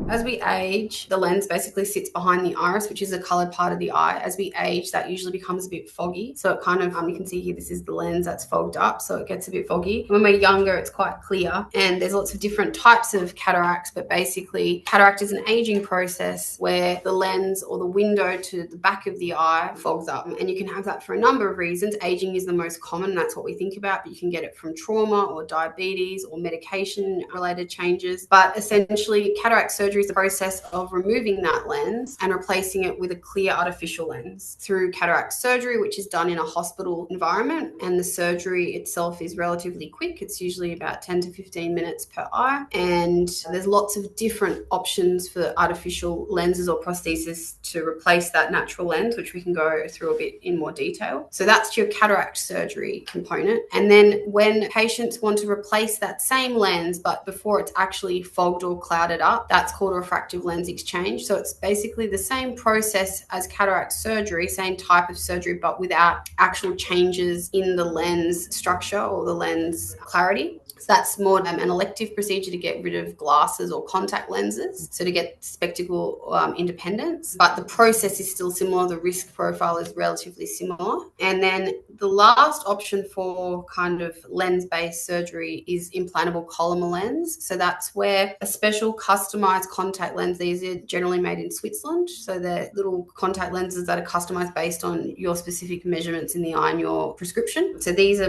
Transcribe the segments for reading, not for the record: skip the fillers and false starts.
As we age, the lens basically sits behind the iris, which is the colored part of the eye. As we age, that usually becomes a bit foggy. So it kind of, you can see here, this is the lens that's fogged up, so it gets a bit foggy. When we're younger, it's quite clear, and there's lots of different types of cataracts, but basically cataract is an aging process where the lens or the window to the back of the eye fogs up, and you can have that for a number of reasons. Aging is the most common, that's what we think about, but you can get it from trauma or diabetes or medication related changes. But essentially, cataract surgery is the process of removing that lens and replacing it with a clear artificial lens through cataract surgery, which is done in a hospital environment, and the surgery itself is relatively quick. It's usually about 10 to 15 minutes per eye, and there's lots of different options for artificial lenses or prosthesis to replace that natural lens, which we can go through a bit in more detail. So that's your cataract surgery component. And then when patients want to replace that same lens, but before it's actually fogged or clouded up, that's called a refractive lens exchange. So it's basically the same process as cataract surgery, same type of surgery, but without actual changes in the lens structure or the lens clarity. So that's more an elective procedure to get rid of glasses or contact lenses, so to get spectacle independence. But the process is still similar. The risk profile is relatively similar. And then the last option for kind of lens-based surgery is implantable Collamer lens. So that's where a special customized contact lens, these are generally made in Switzerland. So they're little contact lenses that are customized based on your specific measurements in the eye and your prescription. So these are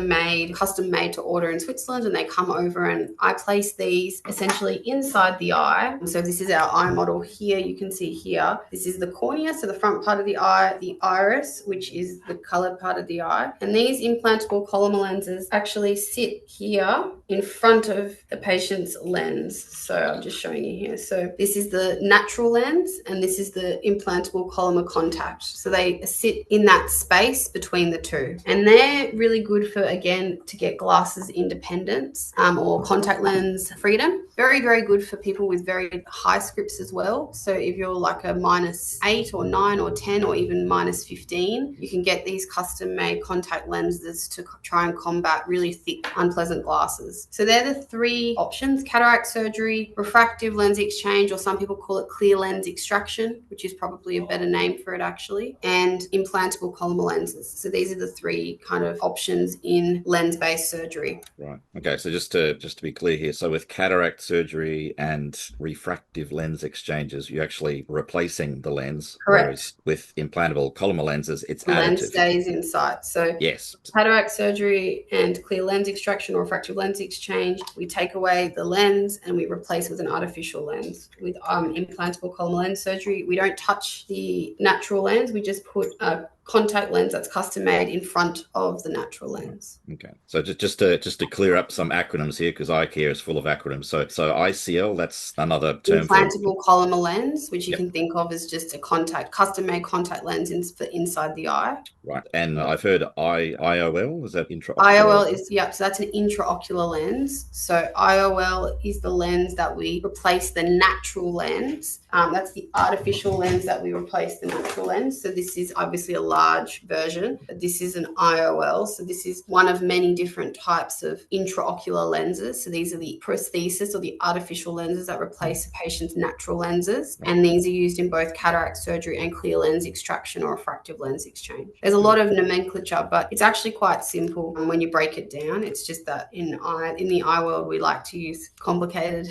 custom made to order in Switzerland, and they come over, and I place these essentially inside the eye. So this is our eye model here. You can see here, this is the cornea, so the front part of the eye, the iris, which is the colored part of the eye. And these implantable Collamer lenses actually sit here in front of the patient's lens. So I'm just showing you here. So this is the natural lens, and this is the implantable Collamer contact. So they sit in that space between the two. And they're really good for, again, to get glasses independence or contact lens freedom. Very, very good for people with very high scripts as well. So if you're like a -8 or 9 or 10 or even -15, you can get these custom made contact lenses to try and combat really thick, unpleasant glasses. So they're the three options: cataract surgery, refractive lens exchange, or some people call it clear lens extraction, which is probably a better name for it actually, and implantable Collamer lenses. So these are the three kind of options in lens-based surgery. Right. Okay. So just to be clear here, so with cataract surgery and refractive lens exchanges, you're actually replacing the lens. Correct. Whereas with implantable Collamer lenses, it's the additive. lens stays inside. So yes, cataract surgery and clear lens extraction or refractive lens exchange, we take away the lens and we replace with an artificial lens. With implantable Collamer lens surgery, we don't touch the natural lens. We just put a contact lens that's custom made in front of the natural lens. Okay. So just to clear up some acronyms here, because eye care is full of acronyms. So ICL, that's another term implantable Collamer lens, which you can think of as just a custom made contact lens for inside the eye. Right. And I've heard IOL, is that intraocular? IOL is, so that's an intraocular lens. So IOL is the lens that we replace the natural lens. That's the artificial lens that we replace the natural lens. So this is obviously a large version, but this is an IOL. So this is one of many different types of intraocular lenses. So these are the prosthesis or the artificial lenses that replace a patient's natural lenses. And these are used in both cataract surgery and clear lens extraction or refractive lens exchange. There's a lot of nomenclature, but it's actually quite simple when you break it down. It's just that in the eye world, we like to use complicated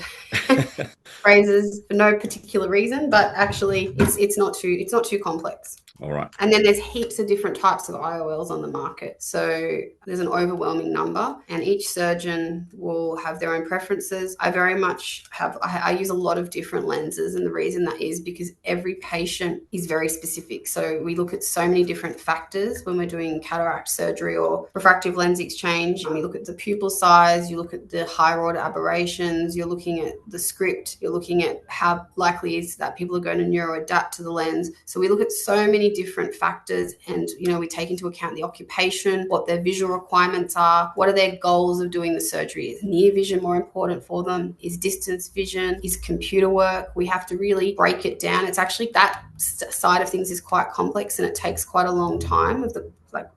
phrases for no particular reason, but actually it's not too complex. All right. And then there's heaps of different types of IOLs on the market. So there's an overwhelming number, and each surgeon will have their own preferences. I use a lot of different lenses, and the reason that is because every patient is very specific. So we look at so many different factors when we're doing cataract surgery or refractive lens exchange. You look at the pupil size, you look at the higher-order aberrations, you're looking at the script, you're looking at how likely is that people are going to neuroadapt to the lens. So we look at so many different factors, and we take into account the occupation, what their visual requirements are, what are their goals of doing the surgery. Is near vision more important for them? Is distance vision? Is computer work? We have to really break it down. It's actually that side of things is quite complex, and it takes quite a long time with the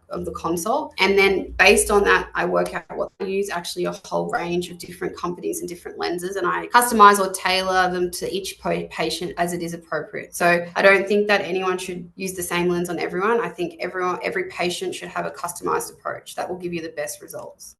of the console. And then based on that, I work out what I use actually a whole range of different companies and different lenses, and I customize or tailor them to each patient as it is appropriate. So I don't think that anyone should use the same lens on everyone. I think every patient should have a customized approach that will give you the best results.